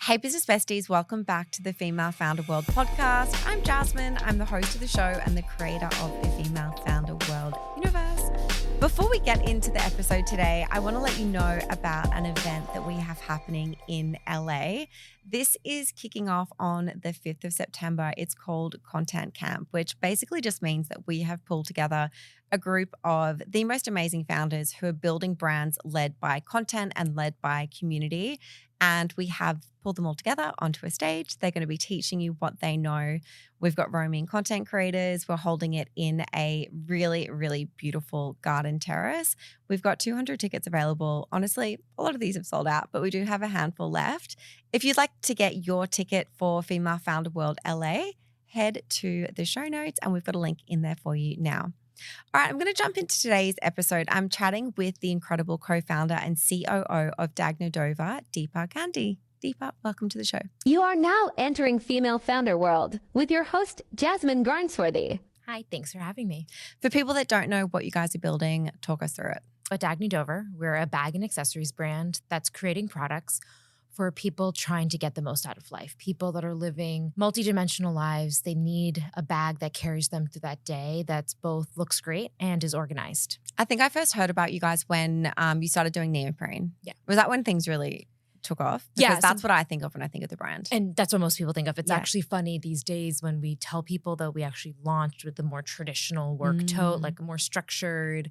Hey, business besties, welcome back to the Female Founder World podcast. I'm Jasmine. I'm the host of the show and the creator of the Female Founder World universe. Before we get into the episode today, I want to let you know about an event that we have happening in LA. This is kicking off on the 5th of September. It's called Content Camp, which basically just means that we have pulled together a group of the most amazing founders who are building brands led by content and led by community. And we have pulled them all together onto a stage. They're going to be teaching you what they know. We've got roaming content creators. We're holding it in a really, really beautiful garden terrace. We've got 200 tickets available. Honestly, a lot of these have sold out, but we do have a handful left. If you'd like to get your ticket for Female Founder World LA, head to the show notes and we've got a link in there for you now. All right, I'm going to jump into today's episode. I'm chatting with the incredible co-founder and COO of Dagne Dover, Deepa Gandhi. Deepa, welcome to the show. You are now entering Female Founder World with your host, Jasmine Garnsworthy. Hi, thanks for having me. For people that don't know what you guys are building, talk us through it. At Dagne Dover, we're a bag and accessories brand that's creating products for people trying to get the most out of life. People that are living multidimensional lives, they need a bag that carries them through that day that's both looks great and is organized. I think I first heard about you guys when you started doing neoprene. Yeah. Was that when things really took off? Because that's what I think of when I think of the brand. And that's what most people think of. It's actually funny these days when we tell people that we actually launched with the more traditional work tote, like a more structured,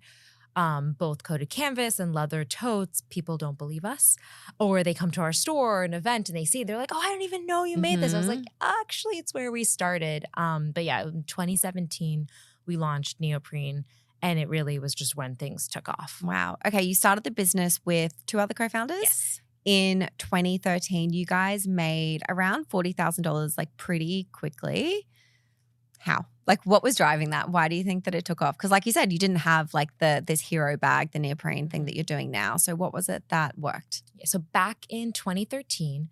both coated canvas and leather totes. People don't believe us, or they come to our store or an event and they see, they're like, oh, I didn't even know you made this. I was like, actually, it's where we started. But yeah, in 2017, we launched neoprene and it really was just when things took off. Wow. Okay. You started the business with two other co-founders? Yes. In 2013, you guys made around $40,000 like pretty quickly. How? Like what was driving that? Why do you think that it took off? Because like you said, you didn't have like this hero bag, the neoprene thing that you're doing now. So what was it that worked? Yeah, so back in 2013,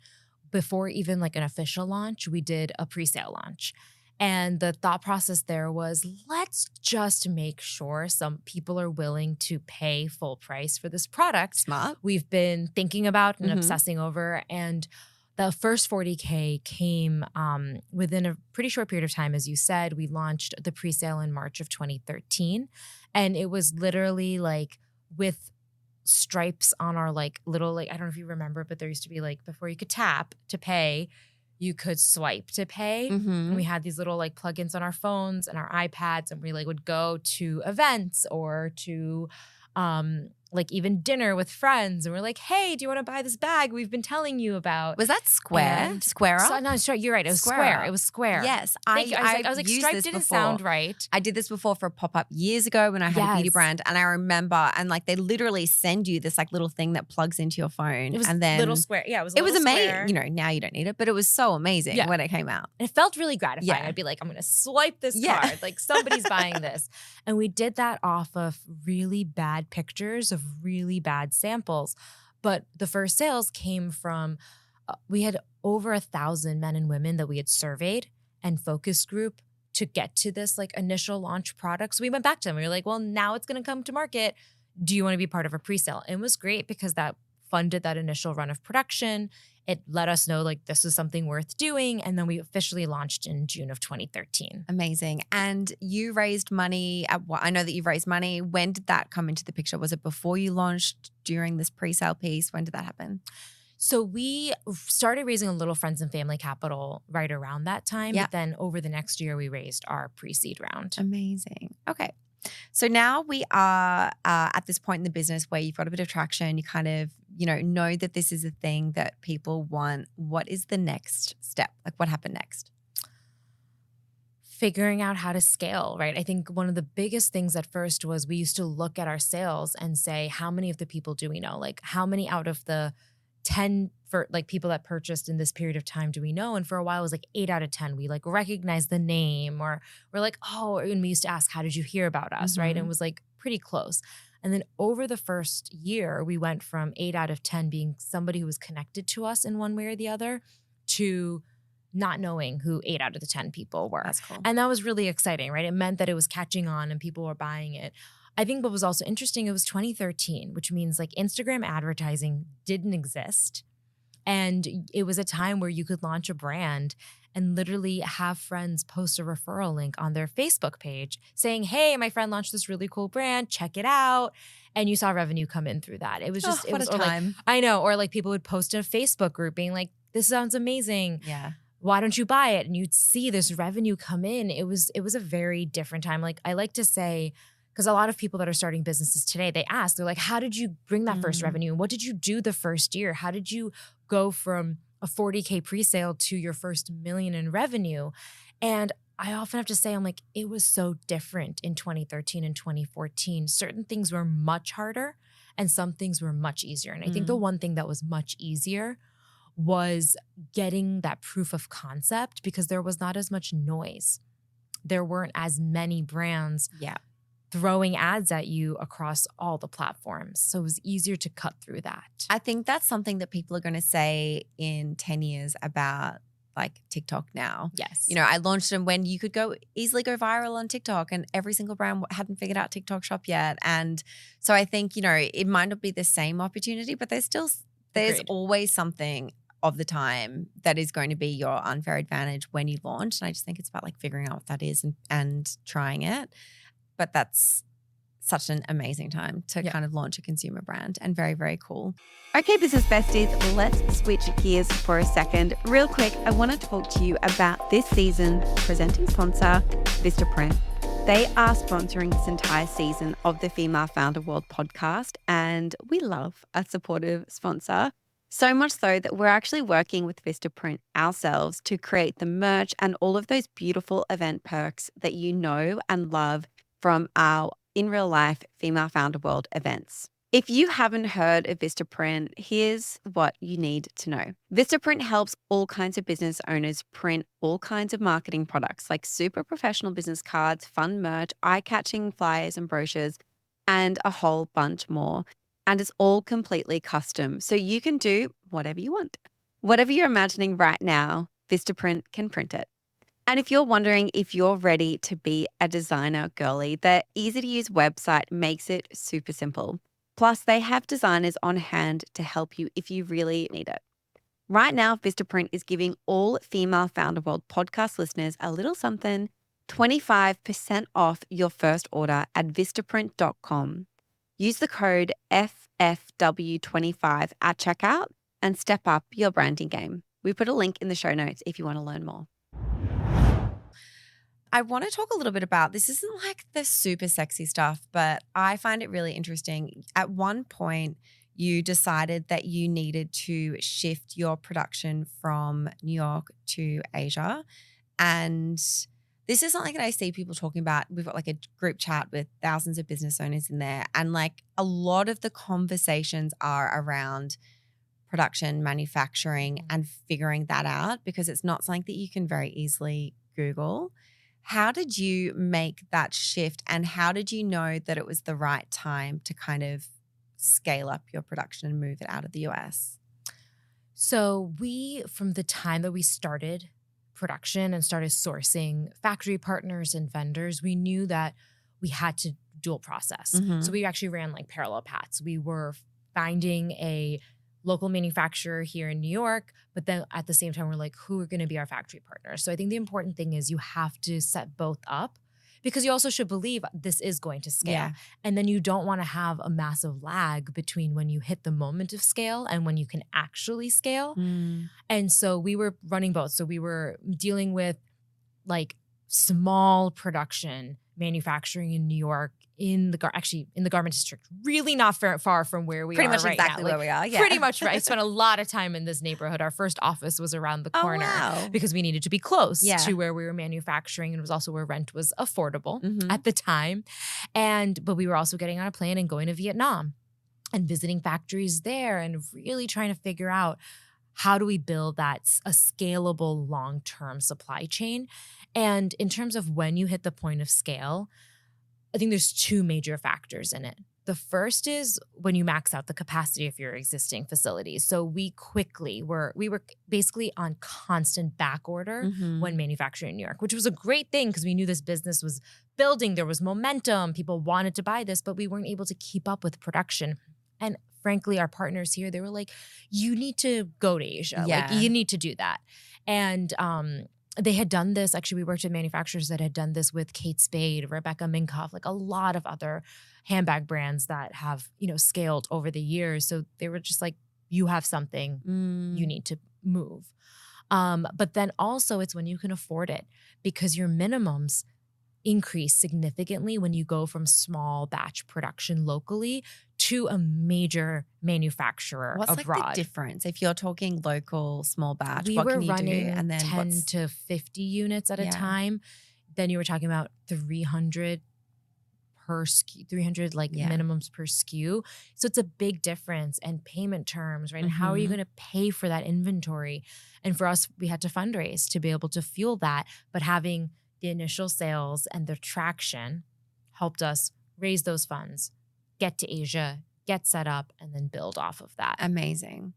before even like an official launch, we did a pre-sale launch. And the thought process there was, let's just make sure some people are willing to pay full price for this product. Smart. We've been thinking about and obsessing over. And the first 40K came within a pretty short period of time. As you said, we launched the pre-sale in March of 2013. And it was literally like with stripes on our like little, like, I don't know if you remember, but there used to be like before you could tap to pay, you could swipe to pay. And we had these little like plugins on our phones and our iPads, and we like would go to events or to like even dinner with friends, and we're like, hey, do you want to buy this bag we've been telling you about? Was that Square? Square Up? So, no, sorry, you're right. It was Square. It was Square. Yes. I was like, Stripe didn't sound right. I did this before for a pop-up years ago when I had a beauty brand, and I remember, and like they literally send you this like little thing that plugs into your phone. It was and then little Square. Yeah, it was amazing. You know, now you don't need it, but it was so amazing when it came out. And it felt really gratifying. Yeah. I'd be like, I'm going to swipe this card. Like somebody's buying this. And we did that off of really bad pictures of really bad samples. But the first sales came from, we had over 1,000 men and women that we had surveyed and focus group to get to this like initial launch product. So we went back to them. We were like, well, now it's going to come to market. Do you want to be part of a pre-sale? And it was great because that funded that initial run of production. It let us know like this is something worth doing. And then we officially launched in June of 2013. Amazing. And you raised money at what? I know that you've raised money. When did that come into the picture? Was it before you launched, during this pre-sale piece? When did that happen? So we started raising a little friends and family capital right around that time. Yeah. But then over the next year, we raised our pre-seed round. Amazing. Okay. So now we are at this point in the business where you've got a bit of traction. You kind of, know that this is a thing that people want. What is the next step? Like what happened next? Figuring out how to scale, right? I think one of the biggest things at first was we used to look at our sales and say, how many of the people do we know? Like how many out of the 10 for like people that purchased in this period of time do we know? And for a while it was like 8 out of 10. We like recognized the name, or we're like, oh, and we used to ask, how did you hear about us? Right. And it was like pretty close. And then over the first year, we went from 8 out of 10 being somebody who was connected to us in one way or the other to not knowing who 8 out of the 10 people were. That's cool. And that was really exciting, right? It meant that it was catching on and people were buying it. I think what was also interesting, it was 2013, which means like Instagram advertising didn't exist. And it was a time where you could launch a brand and literally have friends post a referral link on their Facebook page saying, hey, my friend launched this really cool brand, check it out. And you saw revenue come in through that. It was just, what a time. Like, I know, or like people would post in a Facebook group being like, this sounds amazing. Yeah. Why don't you buy it? And you'd see this revenue come in. It was a very different time. Like I like to say, because a lot of people that are starting businesses today, they ask, they're like, how did you bring that first revenue? What did you do the first year? How did you go from a 40K pre-sale to your first $1 million in revenue? And I often have to say, I'm like, it was so different in 2013 and 2014. Certain things were much harder and some things were much easier. And I think the one thing that was much easier was getting that proof of concept because there was not as much noise. There weren't as many brands throwing ads at you across all the platforms. So it was easier to cut through that. I think that's something that people are going to say in 10 years about like TikTok now. Yes. You know, I launched them when you could easily go viral on TikTok and every single brand hadn't figured out TikTok Shop yet. And so I think, you know, it might not be the same opportunity, but there's Agreed. always something of the time that is going to be your unfair advantage when you launch. And I just think it's about like figuring out what that is and trying it. But that's such an amazing time to kind of launch a consumer brand and very, very cool. Okay, business besties, let's switch gears for a second. Real quick, I want to talk to you about this season's presenting sponsor, Vistaprint. They are sponsoring this entire season of the Female Founder World podcast, and we love a supportive sponsor. So much so that we're actually working with Vistaprint ourselves to create the merch and all of those beautiful event perks that you know and love from our in real life Female Founder World events. If you haven't heard of Vistaprint, here's what you need to know. Vistaprint helps all kinds of business owners print all kinds of marketing products like super professional business cards, fun merch, eye-catching flyers and brochures, and a whole bunch more. And it's all completely custom, so you can do whatever you want. Whatever you're imagining right now, Vistaprint can print it. And if you're wondering if you're ready to be a designer girly, their easy-to-use website makes it super simple. Plus, they have designers on hand to help you if you really need it. Right now, Vistaprint is giving all Female Founder World podcast listeners a little something, 25% off your first order at vistaprint.com. Use the code FFW25 at checkout and step up your branding game. We put a link in the show notes if you want to learn more. I want to talk a little bit about, this isn't like the super sexy stuff, but I find it really interesting. At one point, you decided that you needed to shift your production from New York to Asia. And this is something that I see people talking about. We've got like a group chat with thousands of business owners in there. And like a lot of the conversations are around production, manufacturing, and figuring that out because it's not something that you can very easily Google. How did you make that shift and how did you know that it was the right time to kind of scale up your production and move it out of the US? So from the time that we started production and started sourcing factory partners and vendors, we knew that we had to dual process. Mm-hmm. So we actually ran like parallel paths. We were finding a local manufacturer here in New York, but then at the same time, we're like, who are going to be our factory partners? So I think the important thing is you have to set both up because you also should believe this is going to scale. Yeah. And then you don't want to have a massive lag between when you hit the moment of scale and when you can actually scale. And so we were running both. So we were dealing with like small production manufacturing in New York in the garment district, really not far from where we Pretty are much right exactly now. where we are. Yeah. Pretty much right. I spent a lot of time in this neighborhood. Our first office was around the corner wow. because we needed to be close Yeah. to where we were manufacturing, and it was also where rent was affordable Mhm. at the time. But we were also getting on a plane and going to Vietnam and visiting factories there and really trying to figure out how do we build a scalable long-term supply chain. And in terms of when you hit the point of scale, I think there's two major factors in it. The first is when you max out the capacity of your existing facilities. So we were basically on constant back order Mhm. when manufacturing in New York, which was a great thing because we knew this business was building. There was momentum. People wanted to buy this, but we weren't able to keep up with production. And frankly, our partners here, they were like, you need to go to Asia. Yeah. Like, you need to do that. And they had done this. Actually, we worked with manufacturers that had done this with Kate Spade, Rebecca Minkoff, like a lot of other handbag brands that have, scaled over the years. So they were just like, you have something, you need to move. But then also it's when you can afford it, because your minimums increase significantly when you go from small batch production locally to a major manufacturer What's abroad. like the difference if you're talking local small batch? We what were can you running do? And then 10 to 50 units at a time. Then you were talking about 300 per SKU, 300 minimums per SKU. So it's a big difference, and payment terms, right? And how are you going to pay for that inventory? And for us, we had to fundraise to be able to fuel that. But having the initial sales and the traction helped us raise those funds, get to Asia, get set up, and then build off of that. Amazing.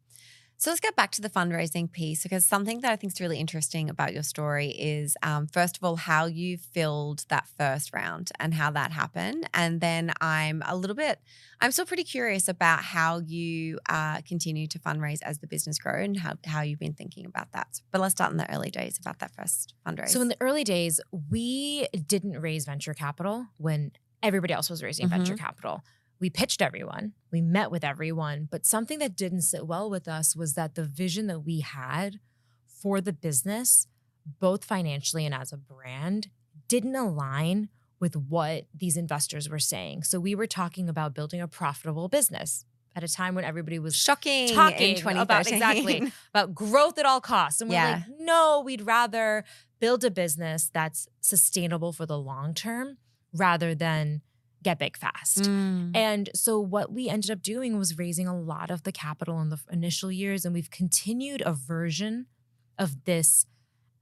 So let's get back to the fundraising piece, because something that I think is really interesting about your story is, first of all, how you filled that first round and how that happened. And then I'm still pretty curious about how you continue to fundraise as the business grows and how you've been thinking about that. But let's start in the early days about that first fundraise. So in the early days, we didn't raise venture capital when everybody else was raising venture capital. We pitched everyone, we met with everyone, but something that didn't sit well with us was that the vision that we had for the business, both financially and as a brand, didn't align with what these investors were saying. So we were talking about building a profitable business at a time when everybody was shocking talking in 2013. about growth at all costs. And we're Yeah. like, no, we'd rather build a business that's sustainable for the long term rather than get big fast. And so what we ended up doing was raising a lot of the capital in the initial years. And we've continued a version of this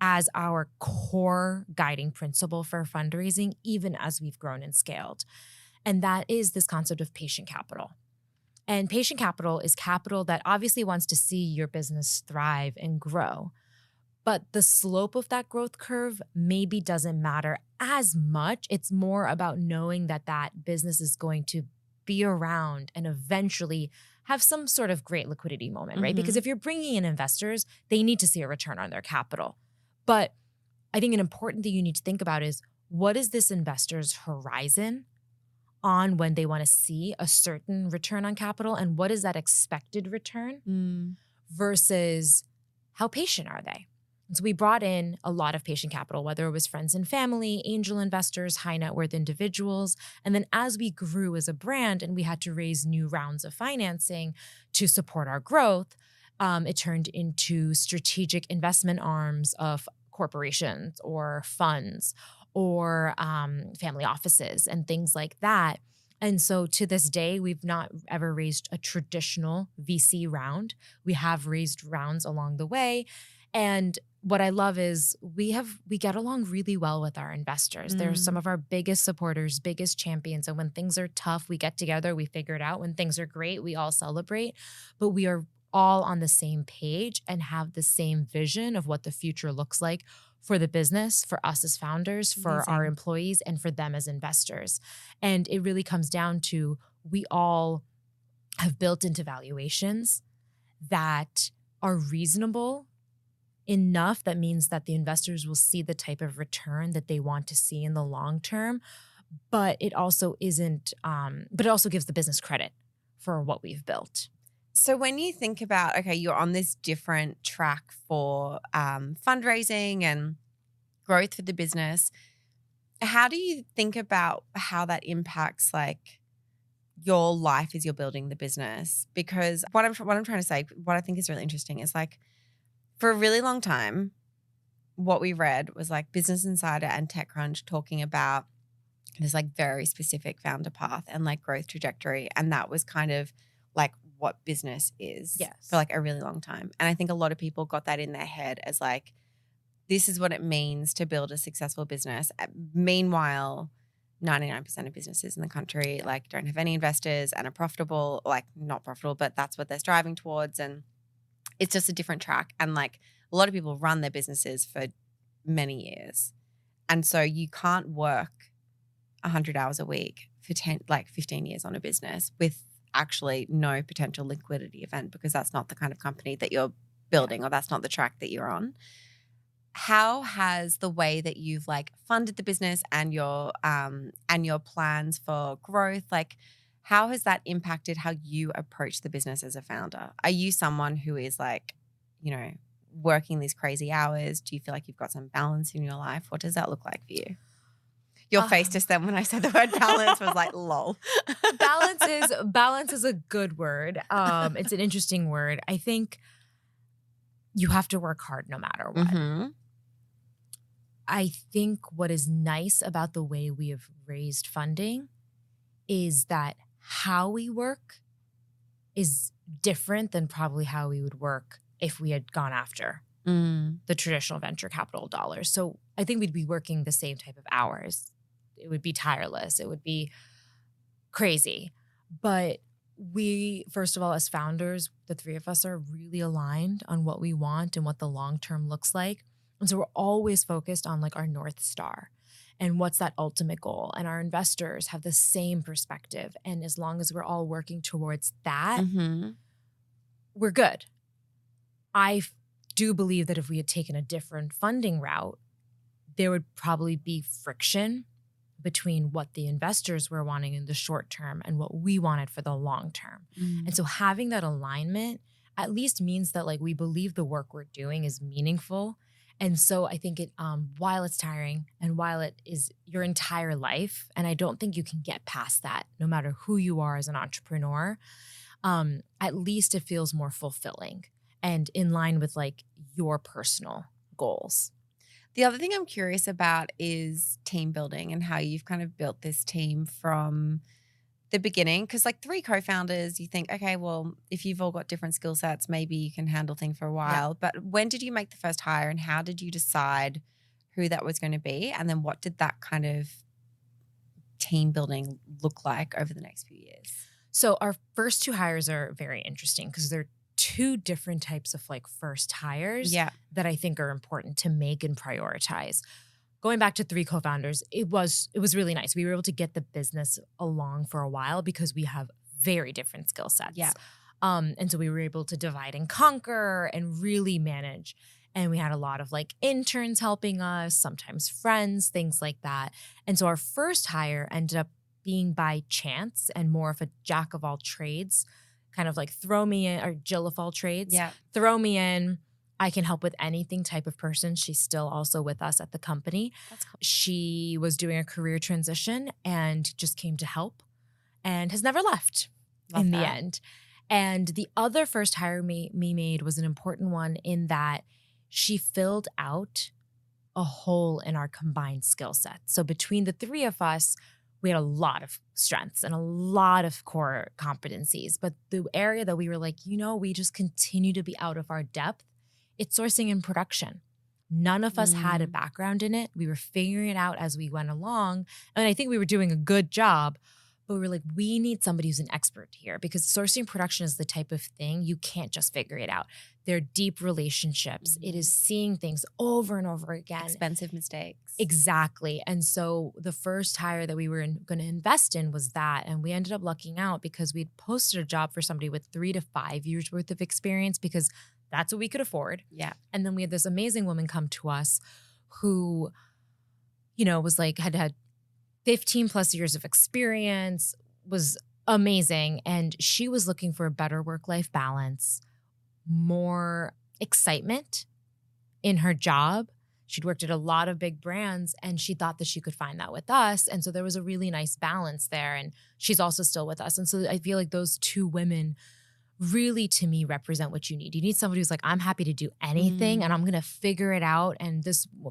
as our core guiding principle for fundraising, even as we've grown and scaled. And that is this concept of patient capital. And patient capital is capital that obviously wants to see your business thrive and grow. But the slope of that growth curve maybe doesn't matter as much. It's more about knowing that that business is going to be around and eventually have some sort of great liquidity moment, right? Because if you're bringing in investors, they need to see a return on their capital. But I think an important thing you need to think about is, what is this investor's horizon on when they want to see a certain return on capital, and what is that expected return versus how patient are they? And so we brought in a lot of patient capital, whether it was friends and family, angel investors, high net worth individuals. And then as we grew as a brand and we had to raise new rounds of financing to support our growth, it turned into strategic investment arms of corporations or funds or family offices and things like that. And so to this day, we've not ever raised a traditional VC round. We have raised rounds along the way. And what I love is we get along really well with our investors. They're some of our biggest supporters, biggest champions. And when things are tough, we get together, we figure it out. When things are great, we all celebrate. But we are all on the same page and have the same vision of what the future looks like for the business, for us as founders, for our employees, and for them as investors. And it really comes down to, we all have built into valuations that are reasonable enough. That means that the investors will see the type of return that they want to see in the long term, but it also isn't, but it also gives the business credit for what we've built. So when you think about, okay, you're on this different track for fundraising and growth for the business, how do you think about how that impacts like your life as you're building the business? Because what I'm trying to say, what I think is really interesting is like, for a really long time, what we read was like Business Insider and TechCrunch talking about this like very specific founder path and like growth trajectory. And that was kind of like what business is for like a really long time. And I think a lot of people got that in their head as like, this is what it means to build a successful business. Meanwhile, 99% of businesses in the country like don't have any investors and are profitable, like not profitable, but that's what they're striving towards. And it's just a different track. And like a lot of people run their businesses for many years. And so you can't work 100 hours a week for 15 years on a business with actually no potential liquidity event because that's not the kind of company that you're building or that's not the track that you're on. How has the way that you've like funded the business and your plans for growth, like how has that impacted how you approach the business as a founder? Are you someone who is like, you know, working these crazy hours? Do you feel like you've got some balance in your life? What does that look like for you? Your face just then when I said the word balance was like, lol. Balance is a good word. It's an interesting word. I think you have to work hard no matter what. Mm-hmm. I think what is nice about the way we have raised funding is that how we work is different than probably how we would work if we had gone after the traditional venture capital dollars. So I think we'd be working the same type of hours. It would be tireless. It would be crazy. But we, first of all, as founders, the three of us are really aligned on what we want and what the long term looks like. And so we're always focused on like our North Star and what's that ultimate goal. And our investors have the same perspective. And as long as we're all working towards that, we're good. I do believe that if we had taken a different funding route, there would probably be friction between what the investors were wanting in the short term and what we wanted for the long term. And so having that alignment at least means that like we believe the work we're doing is meaningful. And so I think it, while it's tiring and while it is your entire life, and I don't think you can get past that no matter who you are as an entrepreneur, at least it feels more fulfilling and in line with like your personal goals. The other thing I'm curious about is team building and how you've kind of built this team from the beginning. Because like 3 co-founders, you think, okay, well, if you've all got different skill sets, maybe you can handle things for a while. Yeah. But when did you make the first hire and how did you decide who that was going to be? And then what did that kind of team building look like over the next few years? So our first 2 hires are very interesting because they're 2 different types of like first hires that I think are important to make and prioritize. Going back to 3 co-founders, it was really nice. We were able to get the business along for a while because we have very different skill sets. Yeah. And so we were able to divide and conquer and really manage. And we had a lot of like interns helping us, sometimes friends, things like that. And so our first hire ended up being by chance and more of a jack of all trades, kind of like throw me in, or Jill of all trades. Yeah. Throw me in. I can help with anything type of person. She's still also with us at the company. That's cool. She was doing a career transition and just came to help and has never left in the end. And the other first hire me made was an important one in that she filled out a hole in our combined skill set. So between the 3 of us, we had a lot of strengths and a lot of core competencies. But the area that we were like, we just continue to be out of our depth, it's sourcing and production. None of us had a background in it. We were figuring it out as we went along. And I think we were doing a good job, but we were like, we need somebody who's an expert here because sourcing and production is the type of thing you can't just figure it out. They're deep relationships. It is seeing things over and over again. Expensive mistakes. Exactly. And so the first hire that we were going to invest in was that. And we ended up lucking out because we'd posted a job for somebody with 3 to 5 years worth of experience because that's what we could afford. Yeah. And then we had this amazing woman come to us who, was like, had 15 plus years of experience, was amazing. And she was looking for a better work-life balance, more excitement in her job. She'd worked at a lot of big brands and she thought that she could find that with us. And so there was a really nice balance there. And she's also still with us. And so I feel like those 2 women really, to me, represent what you need. You need somebody who's like, I'm happy to do anything and I'm going to figure it out. And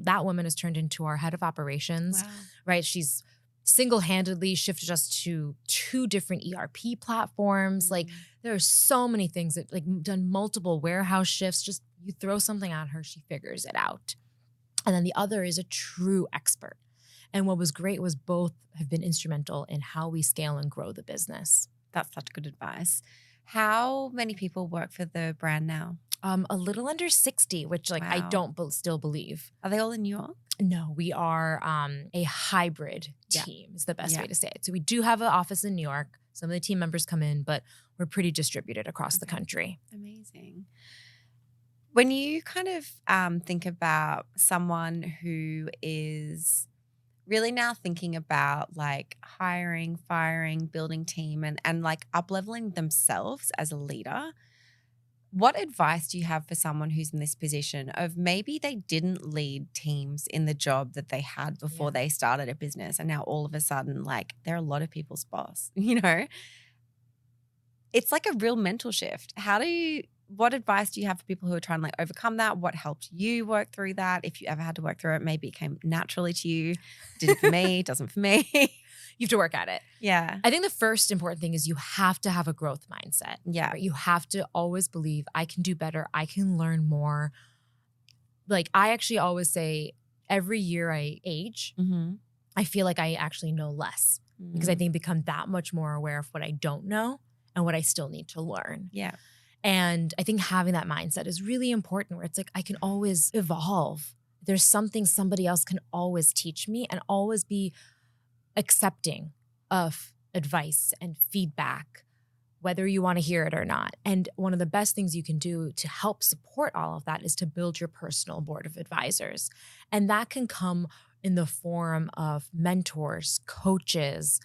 that woman has turned into our head of operations, right? She's single-handedly shifted us to 2 different ERP platforms. Like there are so many things that like done multiple warehouse shifts. Just you throw something at her, she figures it out. And then the other is a true expert. And what was great was both have been instrumental in how we scale and grow the business. That's such good advice. How many people work for the brand now? A little under 60, which I don't still believe. Are they all in New York? No, we are a hybrid team is the best way to say it. So we do have an office in New York, Some of the team members come in, but we're pretty distributed across the country. Amazing. When you kind of think about someone who is really now thinking about like hiring, firing, building team and like up-leveling themselves as a leader, what advice do you have for someone who's in this position of maybe they didn't lead teams in the job that they had before they started a business and now all of a sudden like they're a lot of people's boss, you know? It's like a real mental shift. What advice do you have for people who are trying to like overcome that? What helped you work through that? If you ever had to work through it, maybe it came naturally to you. Didn't for me, doesn't for me. You have to work at it. Yeah. I think the first important thing is you have to have a growth mindset. Yeah. Right? You have to always believe I can do better. I can learn more. Like I actually always say every year I age, I feel like I actually know less because I think I become that much more aware of what I don't know and what I still need to learn. Yeah. And I think having that mindset is really important where it's like I can always evolve. There's something somebody else can always teach me and always be accepting of advice and feedback, whether you want to hear it or not. And one of the best things you can do to help support all of that is to build your personal board of advisors. And that can come in the form of mentors, coaches,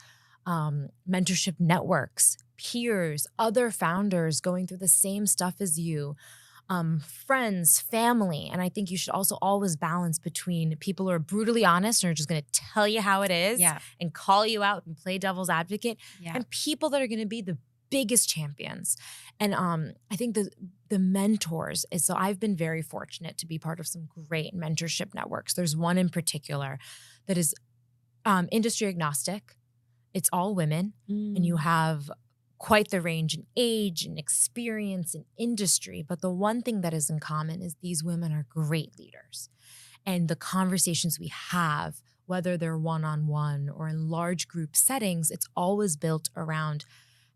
mentorship networks, peers, other founders going through the same stuff as you, friends, family. And I think you should also always balance between people who are brutally honest and are just going to tell you how it is and call you out and play devil's advocate and people that are going to be the biggest champions. And I think the mentors is, so I've been very fortunate to be part of some great mentorship networks. There's one in particular that is industry agnostic. It's all women and you have quite the range in age and experience in industry. But the one thing that is in common is these women are great leaders. And the conversations we have, whether they're one-on-one or in large group settings, it's always built around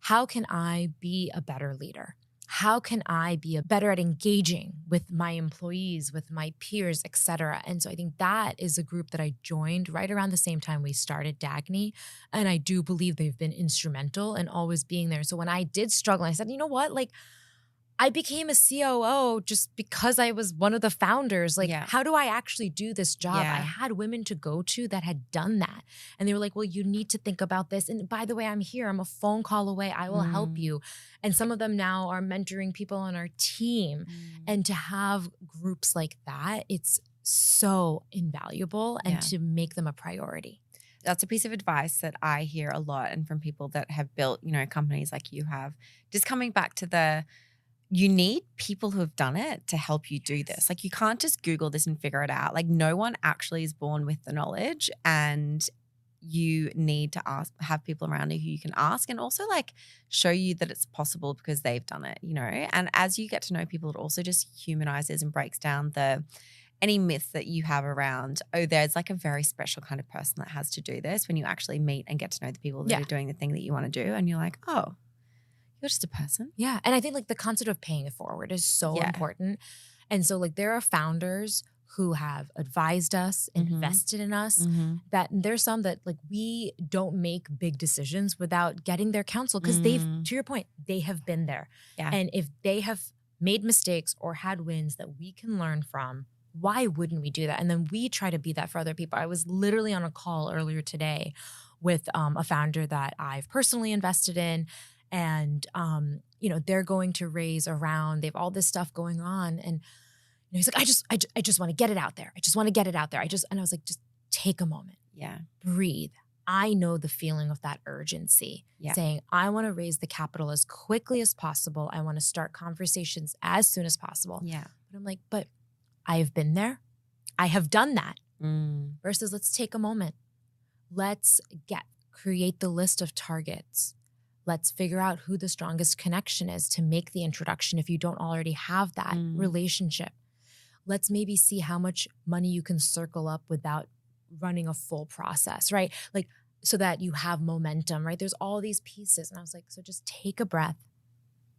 how can I be a better leader? How can I be better at engaging with my employees, with my peers, et cetera? And so I think that is a group that I joined right around the same time we started Dagne. And I do believe they've been instrumental in always being there. So when I did struggle, I said, you know what? Like, I became a COO just because I was one of the founders. Like, how do I actually do this job? I had women to go to that had done that. And they were like, well, you need to think about this. And by the way, I'm here. I'm a phone call away. I will help you. And some of them now are mentoring people on our team. And to have groups like that, it's so invaluable and to make them a priority. That's a piece of advice that I hear a lot and from people that have built, you know, companies like you have. Just coming back to you need people who have done it to help you do this. Like you can't just Google this and figure it out. Like no one actually is born with the knowledge and you need to have people around you who you can ask and also like show you that it's possible because they've done it, you know? And as you get to know people, it also just humanizes and breaks down any myth that you have around, oh, there's like a very special kind of person that has to do this when you actually meet and get to know the people that are doing the thing that you want to do. And you're like, oh, you're just a person. Yeah. And I think like the concept of paying it forward is so important. And so like there are founders who have advised us, invested in us, that there's some that like we don't make big decisions without getting their counsel because they've, to your point, they have been there. Yeah. And if they have made mistakes or had wins that we can learn from, why wouldn't we do that? And then we try to be that for other people. I was literally on a call earlier today with a founder that I've personally invested in. And, you know, they're going to raise around, they have all this stuff going on. And you know, he's like, I just want to get it out there. I just want to get it out there. And I was like, just take a moment. Yeah. Breathe. I know the feeling of that urgency, saying, I want to raise the capital as quickly as possible. I want to start conversations as soon as possible. Yeah. But I'm like, but I have been there. I have done that. Versus let's take a moment. Let's create the list of targets. Let's figure out who the strongest connection is to make the introduction if you don't already have that relationship. Let's maybe see how much money you can circle up without running a full process, right? Like so that you have momentum, right? There's all these pieces. And I was like, so just take a breath.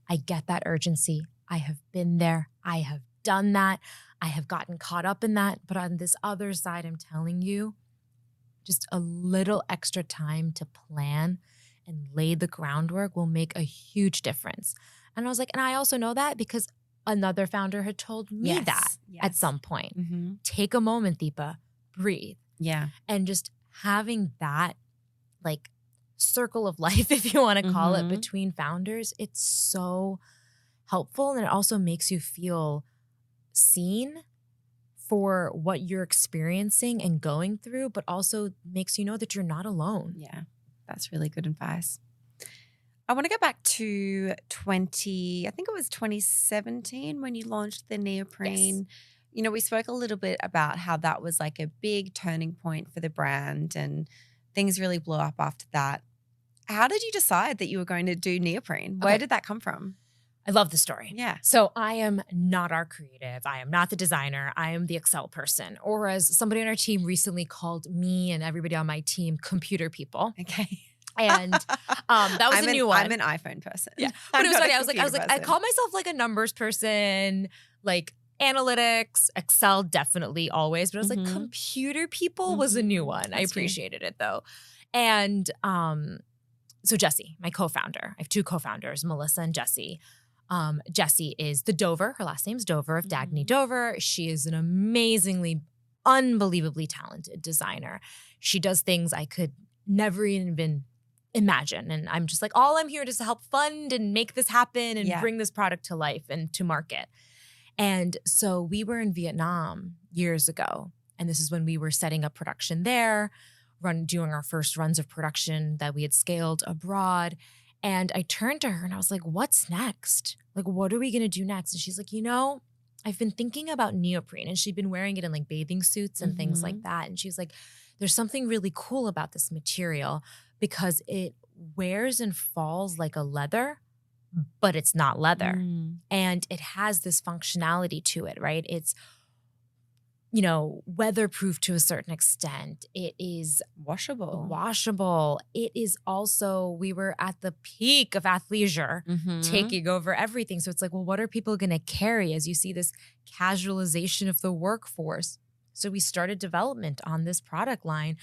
I get that urgency. I have been there. I have done that. I have gotten caught up in that. But on this other side, I'm telling you, just a little extra time to plan and laid the groundwork will make a huge difference. And I was like, and I also know that because another founder had told me that at some point. Take a moment, Deepa, breathe. Yeah. And just having that like circle of life, if you want to call it, between founders, it's so helpful. And it also makes you feel seen for what you're experiencing and going through, but also makes you know that you're not alone. Yeah, that's really good advice. I want to go back to I think it was 2017 when you launched the neoprene. Yes. You know, we spoke a little bit about how that was like a big turning point for the brand and things really blew up after that. How did you decide that you were going to do neoprene? Where did that come from? I love the story. Yeah. So I am not our creative. I am not the designer. I am the Excel person. Or as somebody on our team recently called me and everybody on my team, computer people. Okay. And that was a new one. I'm an iPhone person. Yeah. But it was funny. I was like, I call myself like a numbers person, like analytics, Excel, definitely always. But I was like, computer people was a new one. I appreciated it though. And so Jessie, my co-founder, I have two co-founders, Melissa and Jessie. Jessie is the Dover. Her last name's Dover of Dagne Dover. She is an amazingly, unbelievably talented designer. She does things I could never even imagine. And I'm just like, all I'm here is to help fund and make this happen and bring this product to life and to market. And so we were in Vietnam years ago. And this is when we were setting up production there, doing our first runs of production that we had scaled abroad. And I turned to her and I was like, what's next? Like, what are we going to do next? And she's like, you know, I've been thinking about neoprene. And she'd been wearing it in like bathing suits and things like that. And she's like, there's something really cool about this material because it wears and falls like a leather, but it's not leather. And it has this functionality to it, right? It's, you know, weatherproof to a certain extent. It is washable. It is also, we were at the peak of athleisure taking over everything. So it's like, well, what are people going to carry as you see this casualization of the workforce? So we started development on this product line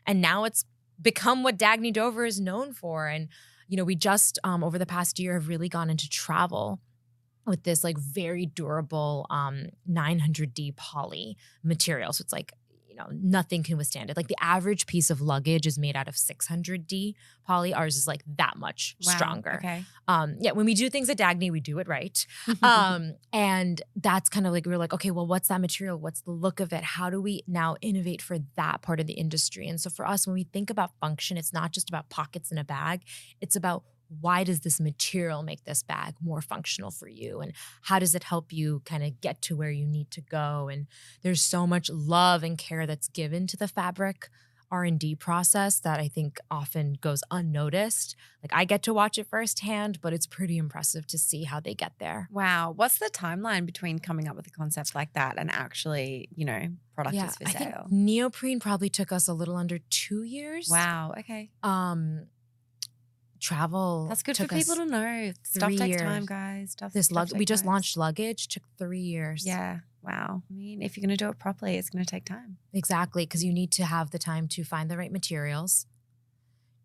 and now it's become what Dagne Dover is known for. And, you know, we just over the past year have really gone into travel with this like very durable 900D poly material. So it's like, you know, nothing can withstand it. Like the average piece of luggage is made out of 600D poly. Ours is like that much stronger. Okay. When we do things at Dagne, we do it right. And that's kind of like, we were like, okay, well, what's that material? What's the look of it? How do we now innovate for that part of the industry? And so for us, when we think about function, it's not just about pockets in a bag. It's about why does this material make this bag more functional for you? And how does it help you kind of get to where you need to go? And there's so much love and care that's given to the fabric R&D process that I think often goes unnoticed. Like I get to watch it firsthand, but it's pretty impressive to see how they get there. Wow. What's the timeline between coming up with a concept like that and actually, you know, product is for I think sale? neoprene probably took us a little under 2 years. Wow. Okay. Travel. That's good for people to know. Stuff takes time, guys. We just launched luggage, took 3 years. Yeah. Wow. I mean, if you're going to do it properly, it's going to take time. Exactly. Because you need to have the time to find the right materials,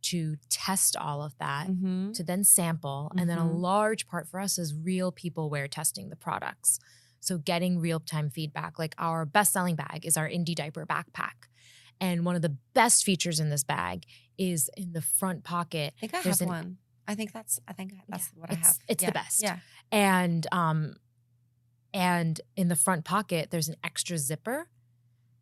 to test all of that, to then sample. And then a large part for us is real people wear testing the products. So getting real-time feedback. Like our best-selling bag is our indie diaper backpack. And one of the best features in this bag is in the front pocket. I think I have one. I think that's what I have. It's the best. Yeah. And in the front pocket, there's an extra zipper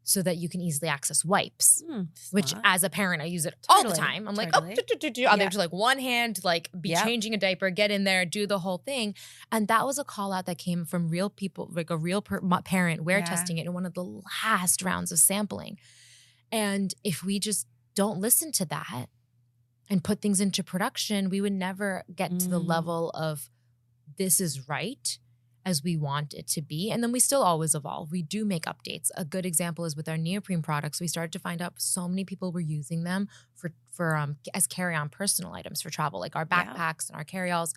so that you can easily access wipes, which as a parent, I use it all the time. I'm like, I'm there to like one hand, like changing a diaper, get in there, do the whole thing. And that was a call out that came from real people, like a real parent wear testing it in one of the last rounds of sampling. And if we just don't listen to that and put things into production, we would never get to the level of this is right as we want it to be. And then we still always evolve. We do make updates. A good example is with our neoprene products. We started to find out so many people were using them for as carry-on personal items for travel, like our backpacks and our carry-alls.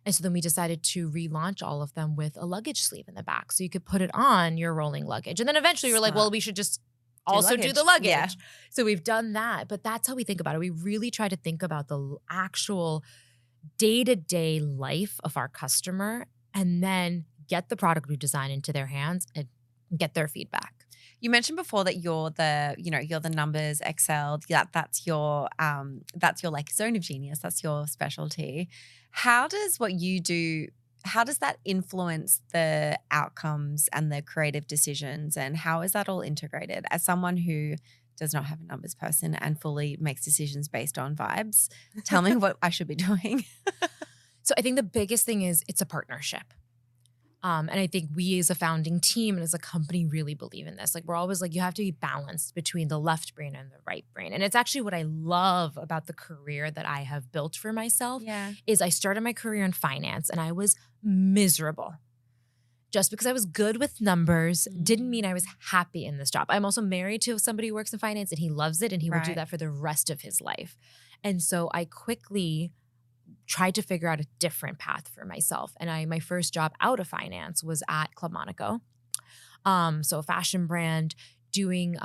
And so then we decided to relaunch all of them with a luggage sleeve in the back. So you could put it on your rolling luggage. And then eventually we were like, well, we should just also do the luggage. Yeah. So we've done that, but that's how we think about it. We really try to think about the actual day-to-day life of our customer and then get the product we design into their hands and get their feedback. You mentioned before that you're the numbers Excel. Yeah, that's your like zone of genius. That's your specialty. How does what you do, how does that influence the outcomes and the creative decisions, and how is that all integrated? As someone who does not have a numbers person and fully makes decisions based on vibes, tell me what I should be doing. So I think the biggest thing is it's a partnership. And I think we as a founding team and as a company really believe in this. Like, we're always like, you have to be balanced between the left brain and the right brain. And it's actually what I love about the career that I have built for myself. Yeah. Is I started my career in finance and I was miserable. Just because I was good with numbers didn't mean I was happy in this job. I'm also married to somebody who works in finance and he loves it and he will do that for the rest of his life. And so I quickly tried to figure out a different path for myself. And my first job out of finance was at Club Monaco. So a fashion brand doing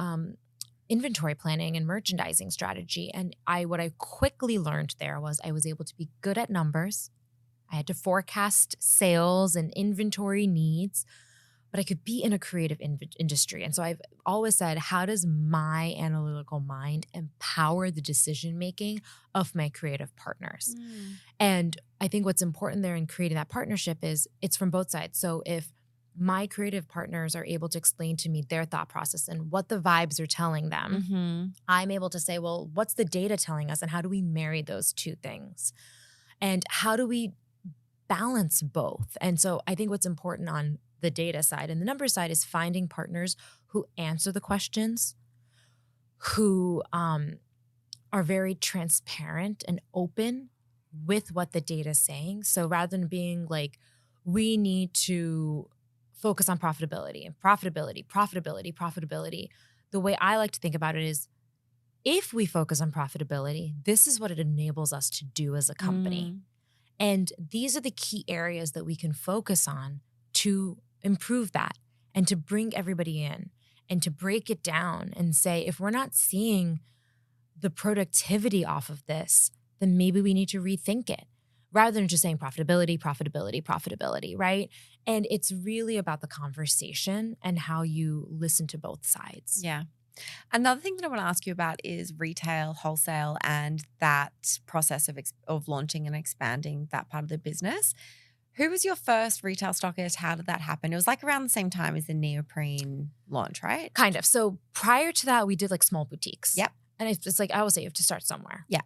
inventory planning and merchandising strategy. And what I quickly learned there was I was able to be good at numbers. I had to forecast sales and inventory needs, but I could be in a creative industry. And so I've always said, how does my analytical mind empower the decision-making of my creative partners? And I think what's important there in creating that partnership is it's from both sides. So if my creative partners are able to explain to me their thought process and what the vibes are telling them, I'm able to say, well, what's the data telling us and how do we marry those two things? And how do we balance both? And so I think what's important on the data side and the number side is finding partners who answer the questions, who are very transparent and open with what the data is saying. So rather than being like, we need to focus on profitability, the way I like to think about it is, if we focus on profitability, this is what it enables us to do as a company. And these are the key areas that we can focus on to improve that and to bring everybody in and to break it down and say, if we're not seeing the productivity off of this, then maybe we need to rethink it rather than just saying profitability, right? And it's really about the conversation and how you listen to both sides. Yeah. Another thing that I want to ask you about is retail, wholesale, and that process of launching and expanding that part of the business. Who was your first retail stockist? How did that happen? It was like around the same time as the neoprene launch, right? Kind of. So prior to that, we did like small boutiques. Yep. And it's like, I always say you have to start somewhere. Yeah.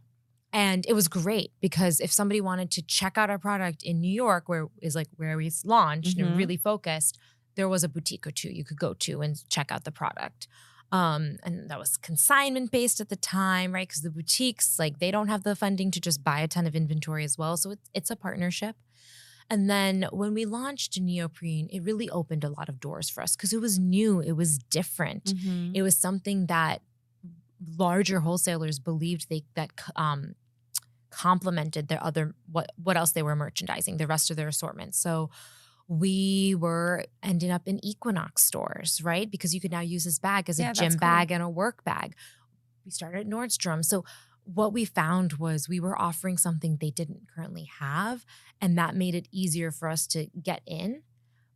And it was great because if somebody wanted to check out our product in New York, where we launched and really focused, there was a boutique or two you could go to and check out the product. And that was consignment based at the time, right? Because the boutiques, like, they don't have the funding to just buy a ton of inventory as well. So it's a partnership. And then when we launched neoprene, it really opened a lot of doors for us because it was new, it was different. It was something that larger wholesalers believed that complemented their other, what else they were merchandising, the rest of their assortment. So we were ending up in Equinox stores, right? Because you could now use this bag as a gym bag and a work bag. We started at Nordstrom. So what we found was we were offering something they didn't currently have, and that made it easier for us to get in.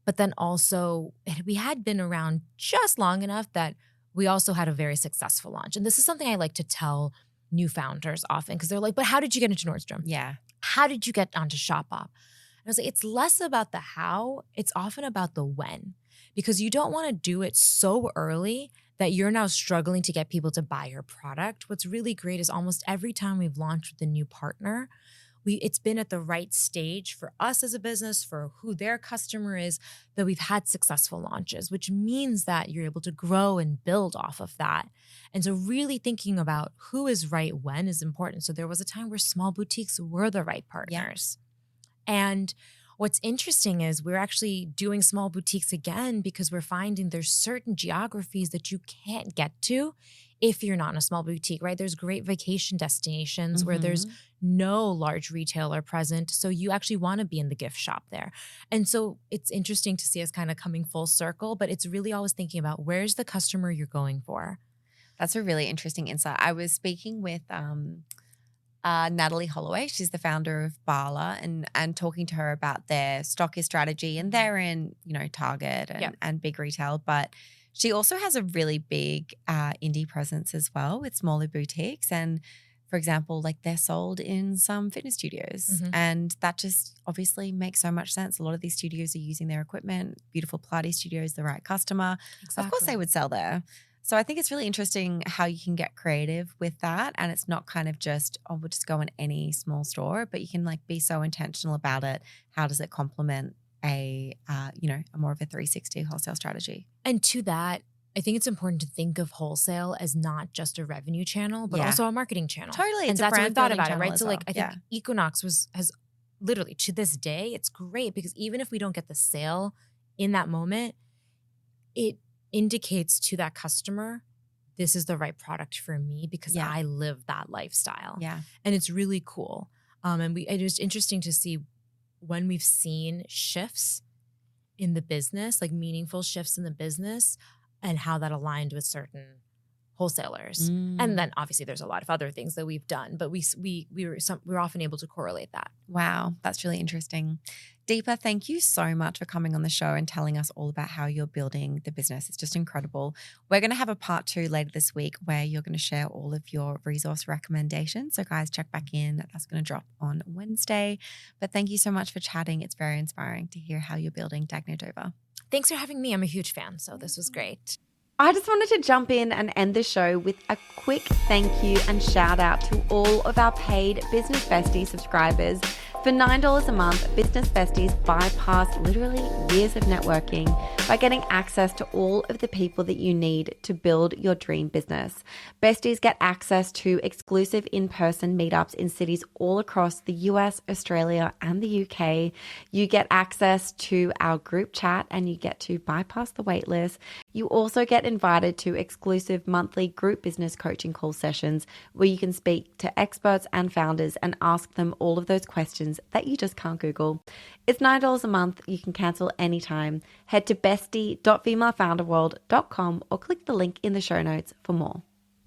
But then also we had been around just long enough that we also had a very successful launch. And this is something I like to tell new founders often because they're like, but how did you get into Nordstrom? Yeah. How did you get onto Shopbop? I was like, it's less about the how, it's often about the when, because you don't want to do it so early that you're now struggling to get people to buy your product. What's really great is almost every time we've launched with a new partner, it's been at the right stage for us as a business, for who their customer is, that we've had successful launches, which means that you're able to grow and build off of that. And so really thinking about who is right when is important. So there was a time where small boutiques were the right partners. And what's interesting is we're actually doing small boutiques again because we're finding there's certain geographies that you can't get to if you're not in a small boutique, right? There's great vacation destinations where there's no large retailer present. So you actually want to be in the gift shop there. And so it's interesting to see us kind of coming full circle, but it's really always thinking about where's the customer you're going for? That's a really interesting insight. I was speaking with Natalie Holloway. She's the founder of Bala, and talking to her about their stockist strategy, and they're in, Target and big retail, but she also has a really big indie presence as well with smaller boutiques. And for example, like they're sold in some fitness studios, and that just obviously makes so much sense. A lot of these studios are using their equipment, beautiful Pilates studios, the right customer. Exactly. Of course they would sell there. So I think it's really interesting how you can get creative with that. And it's not kind of just, we'll just go in any small store, but you can like be so intentional about it. How does it complement a more of a 360 wholesale strategy? And to that, I think it's important to think of wholesale as not just a revenue channel, but also a marketing channel. Totally. And that's what we thought about it, right? So well. like I think Equinox has literally, to this day, it's great because even if we don't get the sale in that moment, it indicates to that customer, this is the right product for me because I live that lifestyle. Yeah. And it's really cool. And it was interesting to see when we've seen shifts in the business, like meaningful shifts in the business, and how that aligned with certain wholesalers. And then obviously there's a lot of other things that we've done, but we're often able to correlate that. Wow, that's really interesting. Deepa, thank you so much for coming on the show and telling us all about how you're building the business. It's just incredible. We're going to have a part 2 later this week where you're going to share all of your resource recommendations. So guys, check back in. That's going to drop on Wednesday. But thank you so much for chatting. It's very inspiring to hear how you're building Dagne Dover. Thanks for having me. I'm a huge fan, so this was great. I just wanted to jump in and end the show with a quick thank you and shout out to all of our paid Business Bestie subscribers. For $9 a month, Business Besties bypass literally years of networking by getting access to all of the people that you need to build your dream business. Besties get access to exclusive in-person meetups in cities all across the US, Australia, and the UK. You get access to our group chat and you get to bypass the waitlist. You also get invited to exclusive monthly group business coaching call sessions where you can speak to experts and founders and ask them all of those questions that you just can't Google. It's $9 a month. You can cancel anytime. Head to bestie.femalefounderworld.com or click the link in the show notes for more.